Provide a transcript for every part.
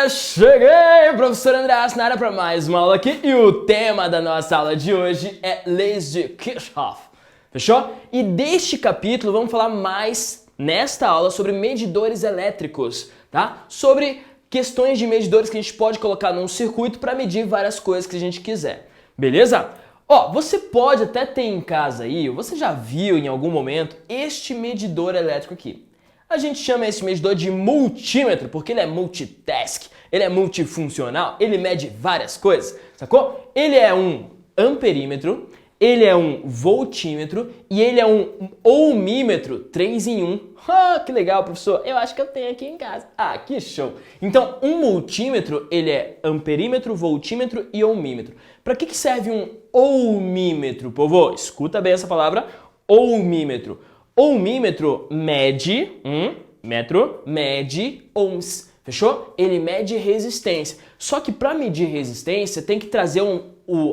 Cheguei, professor André Asnara, para mais uma aula aqui e o tema da nossa aula de hoje é Leis de Kirchhoff, fechou? E deste capítulo vamos falar mais nesta aula sobre medidores elétricos, tá? Sobre questões de medidores que a gente pode colocar num circuito para medir várias coisas que a gente quiser, beleza? Ó, você pode até ter em casa aí, você já viu em algum momento este medidor elétrico aqui. A gente chama esse medidor de multímetro porque ele é multitask, ele é multifuncional, ele mede várias coisas, sacou? Ele é um amperímetro, ele é um voltímetro e ele é um ohmímetro 3 em 1. Ah, que legal, professor, eu acho que eu tenho aqui em casa. Ah, que show! Então, um multímetro, ele é amperímetro, voltímetro e ohmímetro. Para que serve um ohmímetro, povo? Escuta bem essa palavra, ohmímetro. Ohmímetro mede, mede ohms, fechou? Ele mede resistência. Só que para medir resistência tem que trazer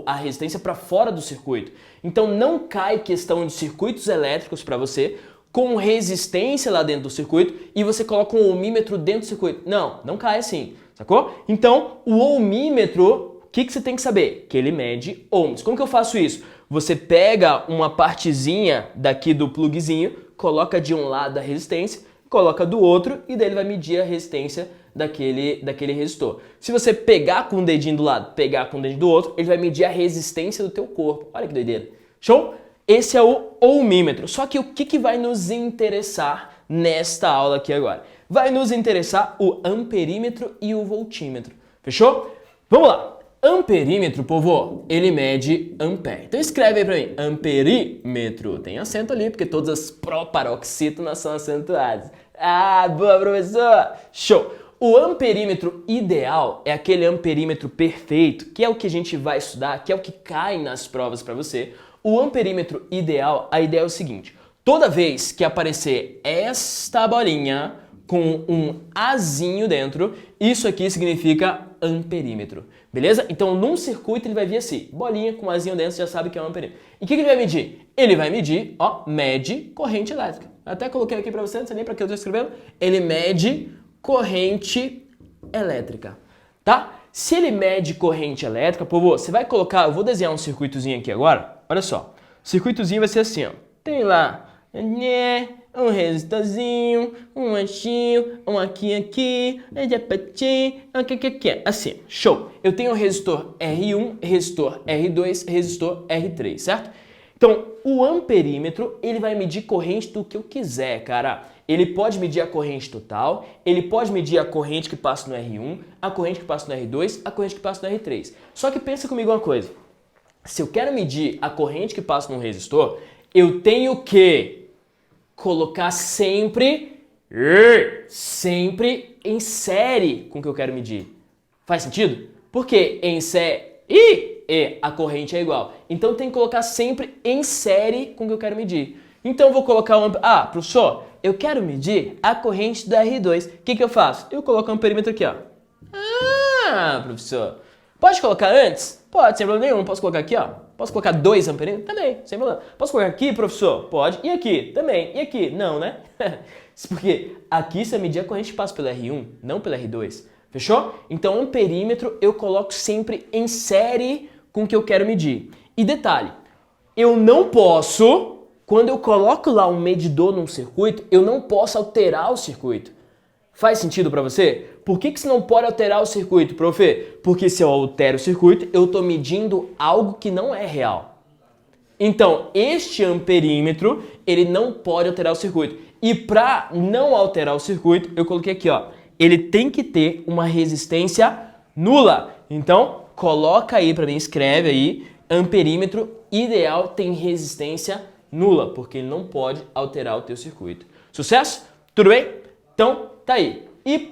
a resistência para fora do circuito. Então não cai questão de circuitos elétricos para você com resistência lá dentro do circuito e você coloca um ohmímetro dentro do circuito. Não, não cai assim, sacou? Então o ohmímetro, o que você tem que saber? Que ele mede ohms. Como que eu faço isso? Você pega uma partezinha daqui do plugzinho, coloca de um lado a resistência, coloca do outro e daí ele vai medir a resistência daquele resistor. Se você pegar com o dedinho do lado, pegar com o dedinho do outro, ele vai medir a resistência do teu corpo. Olha que doideira. Show? Esse é o ohmímetro. Só que o que vai nos interessar nesta aula aqui agora? Vai nos interessar o amperímetro e o voltímetro. Fechou? Vamos lá. Amperímetro, povo, ele mede ampere. Então escreve aí pra mim, amperímetro. Tem acento ali, porque todas as proparoxítonas são acentuadas. Ah, boa, professor! Show! O amperímetro ideal é aquele amperímetro perfeito, que é o que a gente vai estudar, que é o que cai nas provas pra você. O amperímetro ideal, a ideia é o seguinte, toda vez que aparecer esta bolinha com um azinho dentro, isso aqui significa amperímetro, beleza? Então, num circuito ele vai vir assim, bolinha com azinho dentro, você já sabe que é um amperímetro. E o que ele vai medir? Ele vai medir, ó, mede corrente elétrica. Até coloquei aqui pra você, não sei nem pra que eu tô escrevendo. Ele mede corrente elétrica, tá? Se ele mede corrente elétrica, povo, você vai colocar, eu vou desenhar um circuitozinho aqui agora, olha só. O circuitozinho vai ser assim, ó. Tem lá, um resistorzinho, um anchinho, um aqui, assim, show. Eu tenho o resistor R1, resistor R2, resistor R3, certo? Então, o amperímetro, ele vai medir corrente do que eu quiser, cara. Ele pode medir a corrente total, ele pode medir a corrente que passa no R1, a corrente que passa no R2, a corrente que passa no R3. Só que pensa comigo uma coisa. Se eu quero medir a corrente que passa num resistor, eu tenho que colocar sempre em série com o que eu quero medir. Faz sentido? Porque em série a corrente é igual. Então tem que colocar sempre em série com o que eu quero medir. Então eu vou colocar professor, eu quero medir a corrente do R2. O que eu faço? Eu coloco um amperímetro aqui, ó. Ah, professor. Pode colocar antes? Pode, sem problema nenhum. Posso colocar aqui, ó. Posso colocar 2 amperímetros? Também, sem problema. Posso colocar aqui, professor? Pode. E aqui? Também. E aqui? Não, né? Porque aqui você medir a corrente que passa pelo R1, não pelo R2. Fechou? Então, amperímetro eu coloco sempre em série com o que eu quero medir. E detalhe, eu não posso, quando eu coloco lá um medidor num circuito, eu não posso alterar o circuito. Faz sentido para você? Por que você não pode alterar o circuito, prof? Porque se eu altero o circuito, eu estou medindo algo que não é real. Então, este amperímetro, ele não pode alterar o circuito. E para não alterar o circuito, eu coloquei aqui, ó. Ele tem que ter uma resistência nula. Então, coloca aí para mim, escreve aí, amperímetro ideal tem resistência nula, porque ele não pode alterar o teu circuito. Sucesso? Tudo bem? Então, tá aí. E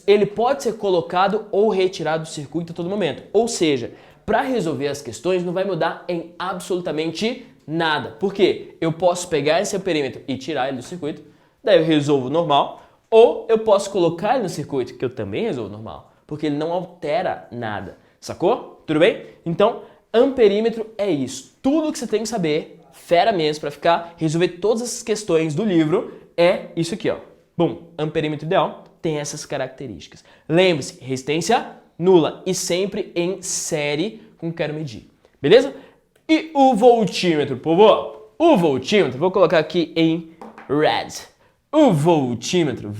ele pode ser colocado ou retirado do circuito a todo momento. Ou seja, para resolver as questões não vai mudar em absolutamente nada. Por quê? Eu posso pegar esse amperímetro e tirar ele do circuito, daí eu resolvo normal, ou eu posso colocar ele no circuito, que eu também resolvo normal, porque ele não altera nada. Sacou? Tudo bem? Então, amperímetro é isso. Tudo que você tem que saber, fera mesmo, para resolver todas essas questões do livro, é isso aqui, ó. Bom, amperímetro ideal tem essas características. Lembre-se, resistência nula e sempre em série com o que quero medir. Beleza? E o voltímetro, povo? O voltímetro, vou colocar aqui em red. O voltímetro,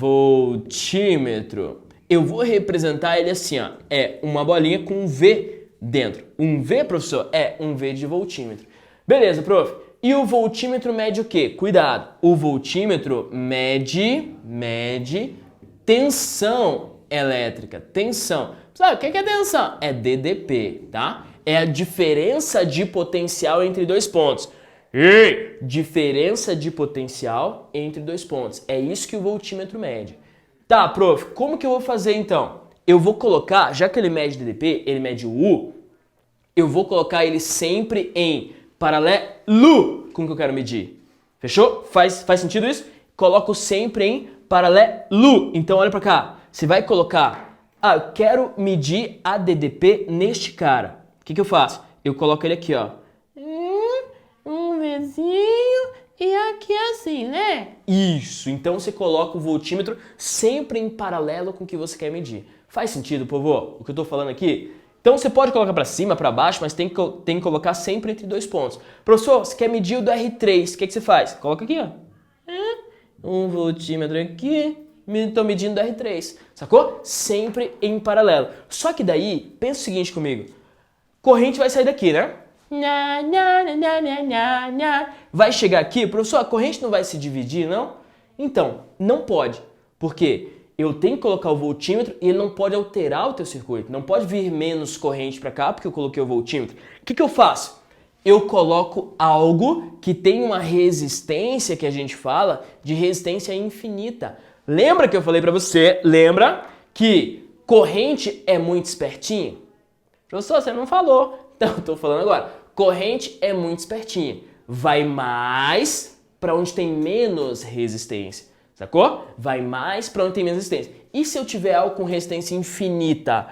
eu vou representar ele assim, ó. É uma bolinha com um V dentro. Um V, professor? É um V de voltímetro. Beleza, prof. E o voltímetro mede o quê? Cuidado. O voltímetro mede tensão elétrica. Tensão. Sabe o que é tensão? É DDP, tá? É a diferença de potencial entre dois pontos. Diferença de potencial entre dois pontos. É isso que o voltímetro mede. Tá, prof, como que eu vou fazer então? Eu vou colocar, já que ele mede DDP, ele mede o U, eu vou colocar ele sempre em paralelo com o que eu quero medir. Fechou? Faz sentido isso? Coloco sempre em paralelo. Então olha pra cá. Você vai colocar, eu quero medir a DDP neste cara. O que eu faço? Eu coloco ele aqui, ó. Um vizinho e aqui assim, né? Isso, então você coloca o voltímetro sempre em paralelo com o que você quer medir. Faz sentido, povo? O que eu tô falando aqui? Então você pode colocar para cima, para baixo, mas tem que colocar sempre entre dois pontos. Professor, você quer medir o do R3, o que você faz? Coloca aqui, ó. Um voltímetro aqui, estou medindo do R3, sacou? Sempre em paralelo. Só que daí, pensa o seguinte comigo. Corrente vai sair daqui, né? Vai chegar aqui, professor, a corrente não vai se dividir, não? Então, não pode. Por quê? Eu tenho que colocar o voltímetro e ele não pode alterar o teu circuito. Não pode vir menos corrente para cá porque eu coloquei o voltímetro. O que eu faço? Eu coloco algo que tem uma resistência que a gente fala de resistência infinita. Lembra que eu falei para você? Lembra que corrente é muito espertinho? Professor, você não falou. Então, eu tô falando agora. Corrente é muito espertinha. Vai mais para onde tem menos resistência. Sacou? Vai mais para onde tem menos resistência. E se eu tiver algo com resistência infinita?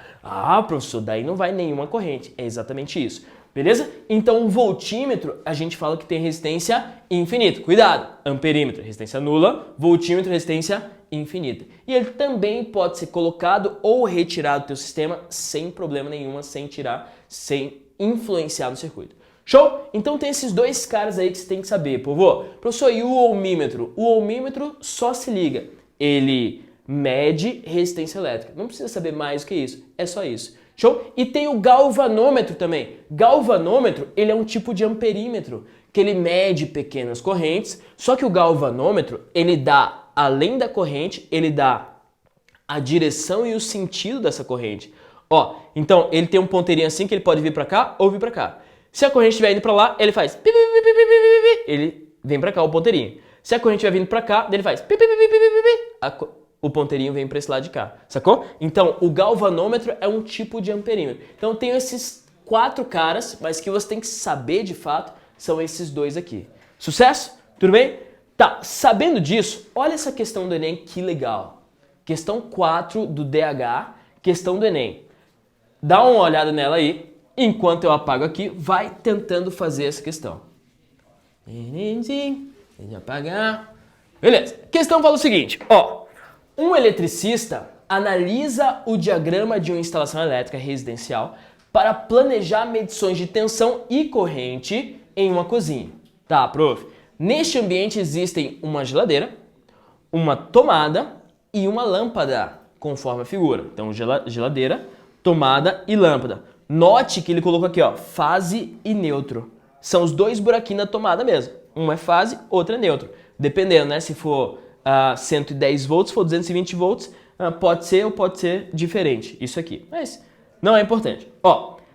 Professor, daí não vai nenhuma corrente. É exatamente isso. Beleza? Então, o voltímetro, a gente fala que tem resistência infinita. Cuidado! Amperímetro, resistência nula. Voltímetro, resistência infinita. E ele também pode ser colocado ou retirado do teu sistema sem problema nenhum, sem tirar, sem influenciar no circuito. Show? Então tem esses dois caras aí que você tem que saber, povo. Professor, e o ohmímetro? O ohmímetro só se liga. Ele mede resistência elétrica. Não precisa saber mais do que isso. É só isso. Show? E tem o galvanômetro também. Galvanômetro, ele é um tipo de amperímetro, que ele mede pequenas correntes, só que o galvanômetro, ele dá, além da corrente, ele dá a direção e o sentido dessa corrente. Então, ele tem um ponteirinho assim que ele pode vir para cá ou vir para cá. Se a corrente estiver indo para lá, ele faz pi, pi, pi, pi, pi, pi, pi, ele vem para cá, o ponteirinho. Se a corrente estiver vindo para cá, ele faz pi, pi, pi, pi, pi, pi, pi, o ponteirinho vem para esse lado de cá, sacou? Então, o galvanômetro é um tipo de amperímetro. Então, tem esses 4 caras, mas que você tem que saber de fato são esses dois aqui. Sucesso? Tudo bem? Tá, sabendo disso, olha essa questão do Enem, que legal. Questão 4 do DH, questão do Enem. Dá uma olhada nela aí, enquanto eu apago aqui, vai tentando fazer essa questão. Apagar. Beleza, a questão fala o seguinte, um eletricista analisa o diagrama de uma instalação elétrica residencial para planejar medições de tensão e corrente em uma cozinha. Tá, prof? Neste ambiente existem uma geladeira, uma tomada e uma lâmpada, conforme a figura. Então, geladeira, tomada e lâmpada. Note que ele colocou aqui, fase e neutro. São os dois buraquinhos da tomada mesmo. Um é fase, outro é neutro. Dependendo, né? Se for 110 volts, se for 220 volts, pode ser ou pode ser diferente. Isso aqui. Mas não é importante.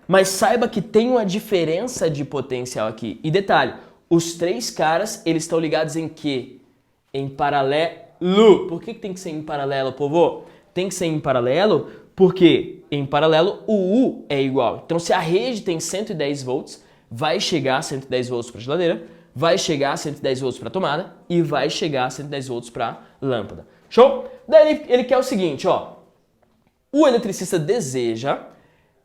Mas saiba que tem uma diferença de potencial aqui. E detalhe, os 3 caras, eles estão ligados em quê? Em paralelo. Por que tem que ser em paralelo, povo? Tem que ser em paralelo porque em paralelo o U é igual. Então se a rede tem 110 volts, vai chegar a 110 volts para a geladeira, vai chegar a 110 volts para a tomada e vai chegar a 110 volts para a lâmpada. Show? Daí ele quer o seguinte, o eletricista deseja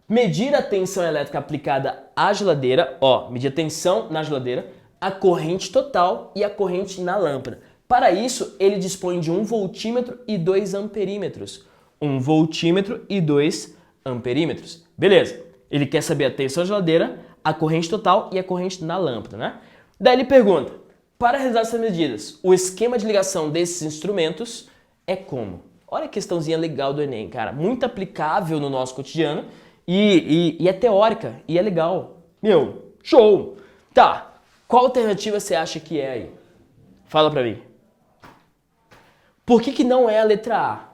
medir a tensão elétrica aplicada à geladeira, medir a tensão na geladeira, a corrente total e a corrente na lâmpada. Para isso, ele dispõe de 1 voltímetro e 2 amperímetros. 1 voltímetro e 2 amperímetros. Beleza. Ele quer saber a tensão da geladeira, a corrente total e a corrente na lâmpada, né? Daí ele pergunta, para realizar essas medidas, o esquema de ligação desses instrumentos é como? Olha a questãozinha legal do Enem, cara. Muito aplicável no nosso cotidiano e é teórica e é legal. Meu, show! Tá, qual alternativa você acha que é aí? Fala pra mim. Por que não é a letra A?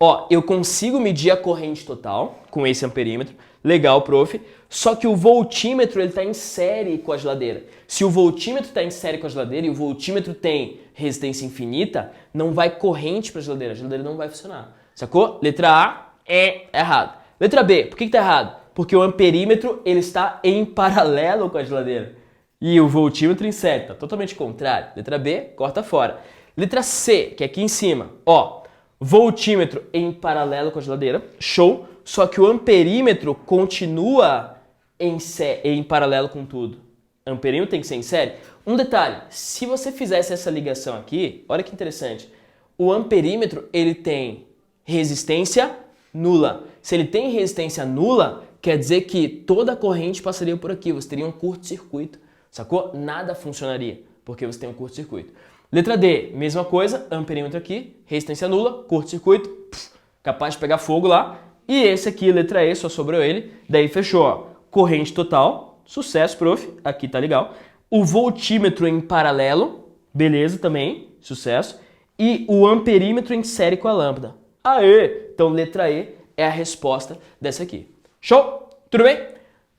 Ó, eu consigo medir a corrente total com esse amperímetro. Legal, prof. Só que o voltímetro ele está em série com a geladeira. Se o voltímetro está em série com a geladeira e o voltímetro tem resistência infinita, não vai corrente para a geladeira não vai funcionar. Sacou? Letra A é errado. Letra B, por que está errado? Porque o amperímetro ele está em paralelo com a geladeira. E o voltímetro em série, tá totalmente contrário. Letra B, corta fora. Letra C, que é aqui em cima, ó, voltímetro em paralelo com a geladeira, show, só que o amperímetro continua em paralelo com tudo. Amperímetro tem que ser em série. Um detalhe, se você fizesse essa ligação aqui, olha que interessante, o amperímetro ele tem resistência nula. Se ele tem resistência nula, quer dizer que toda a corrente passaria por aqui, você teria um curto-circuito, sacou? Nada funcionaria, porque você tem um curto-circuito. Letra D, mesma coisa, amperímetro aqui, resistência nula, curto-circuito, capaz de pegar fogo lá. E esse aqui, letra E, só sobrou ele, daí fechou, ó. Corrente total, sucesso, prof, aqui tá legal. O voltímetro em paralelo, beleza também, sucesso. E o amperímetro em série com a lâmpada. Aê! Então, letra E é a resposta dessa aqui. Show? Tudo bem?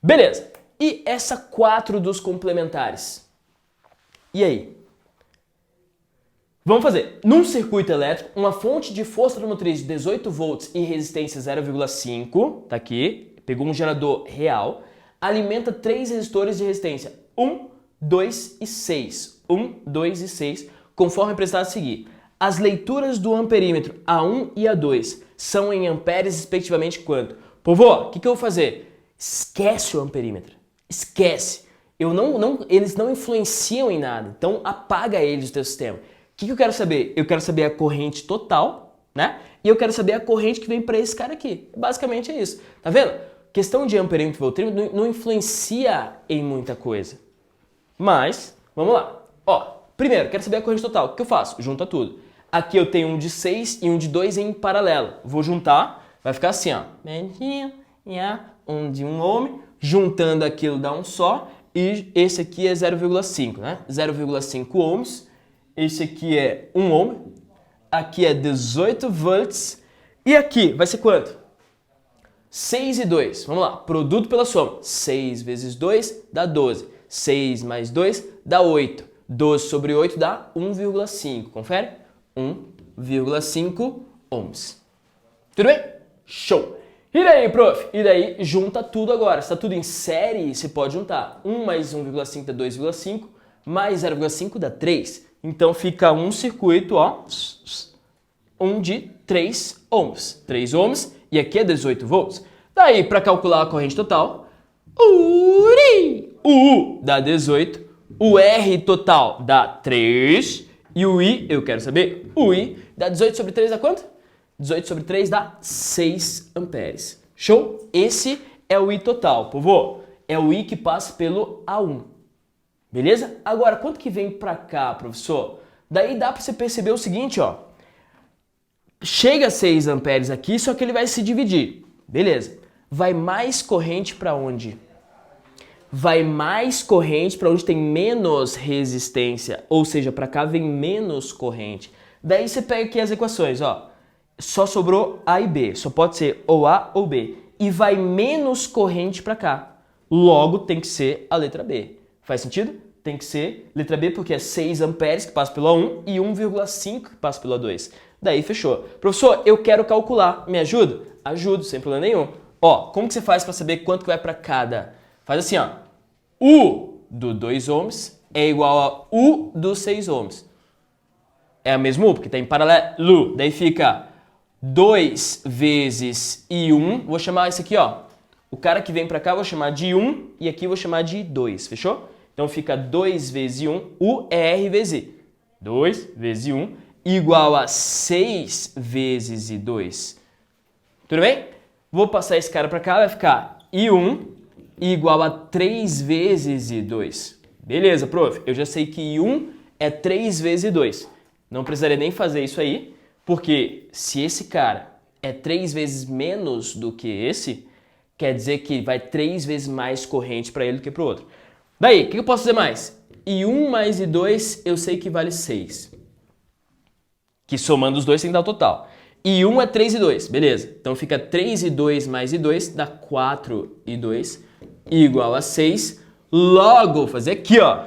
Beleza. E essa 4 dos complementares? E aí? Vamos fazer. Num circuito elétrico, uma fonte de força motriz de 18 volts e resistência 0,5, tá aqui, pegou um gerador real, alimenta 3 resistores de resistência 1, 2 e 6. 1, 2 e 6, conforme apresentado a seguir. As leituras do amperímetro A1 e A2 são em amperes respectivamente quanto? Povo, o que eu vou fazer? Esquece o amperímetro. Esquece. Eles não influenciam em nada, então apaga eles do teu sistema. O que eu quero saber? Eu quero saber a corrente total, né? E eu quero saber a corrente que vem para esse cara aqui. Basicamente é isso. Tá vendo? Questão de amperímetro e voltímetro não influencia em muita coisa. Mas, vamos lá. Ó, primeiro, quero saber a corrente total. O que eu faço? Junta tudo. Aqui eu tenho um de 6 e um de 2 em paralelo. Vou juntar, vai ficar assim, ó. Um de 1 ohm, juntando aquilo dá um só. E esse aqui é 0,5, né? 0,5 ohms. Esse aqui é 1 ohm, aqui é 18 volts, e aqui vai ser quanto? 6 e 2, vamos lá, produto pela soma, 6 vezes 2 dá 12, 6 mais 2 dá 8, 12 sobre 8 dá 1,5, confere? 1,5 ohms. Tudo bem? Show! E daí, prof? E daí, junta tudo agora, se está tudo em série, você pode juntar, 1 mais 1,5 dá 2,5, mais 0,5 dá 3, então fica um circuito, ó, um de 3 ohms. 3 ohms e aqui é 18 volts. Daí, para calcular a corrente total, o U dá 18, o R total dá 3 e o I, eu quero saber, o I dá 18 sobre 3 dá quanto? 18 sobre 3 dá 6 amperes. Show? Esse é o I total, povo. É o I que passa pelo A1. Beleza? Agora, quanto que vem pra cá, professor? Daí dá pra você perceber o seguinte, ó. Chega a 6 amperes aqui, só que ele vai se dividir. Beleza. Vai mais corrente pra onde? Vai mais corrente pra onde tem menos resistência. Ou seja, pra cá vem menos corrente. Daí você pega aqui as equações, ó. Só sobrou A e B. Só pode ser ou A ou B. E vai menos corrente pra cá. Logo, tem que ser a letra B. Faz sentido? Tem que ser letra B porque é 6 amperes que passa pelo A1 e 1,5 que passa pelo A2. Daí fechou. Professor, eu quero calcular. Me ajuda? Ajudo, sem problema nenhum. Ó, como que você faz para saber quanto que vai para cada? Faz assim, ó. U do 2 ohms é igual a U dos 6 ohms. É a mesma U, porque está em paralelo. Daí fica 2 vezes I1. Vou chamar isso aqui, ó. O cara que vem para cá eu vou chamar de 1 e aqui eu vou chamar de 2, fechou? Então fica 2 vezes 1, U é R vezes I. 2 vezes I1 igual a 6 vezes I2. Tudo bem? Vou passar esse cara para cá, vai ficar I1 igual a 3 vezes I2. Beleza, prof. Eu já sei que I1 é 3 vezes I2. Não precisaria nem fazer isso aí, porque se esse cara é 3 vezes menos do que esse, quer dizer que vai 3 vezes mais corrente para ele do que para o outro. Daí, o que eu posso fazer mais? I1 mais I2 eu sei que vale 6. Que somando os dois tem que dar o total. I1 é 3 e 2, beleza. Então fica 3 e 2 mais I2 dá 4 e 2 igual a 6. Logo, vou fazer aqui, ó.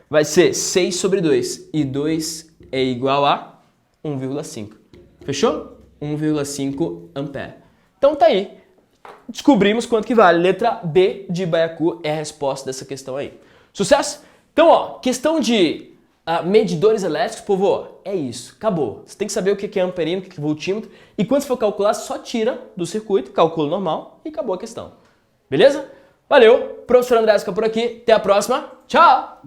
Vai ser 6 sobre 2. E 2 é igual a 1,5. Fechou? 1,5 ampere. Então tá aí. Descobrimos quanto que vale. Letra B de Baiacu é a resposta dessa questão aí. Sucesso? Então, ó, questão de medidores elétricos, povo, é isso. Acabou. Você tem que saber o que é amperino, o que é voltímetro. E quando você for calcular, só tira do circuito, calcula normal e acabou a questão. Beleza? Valeu. Professor André fica por aqui. Até a próxima. Tchau!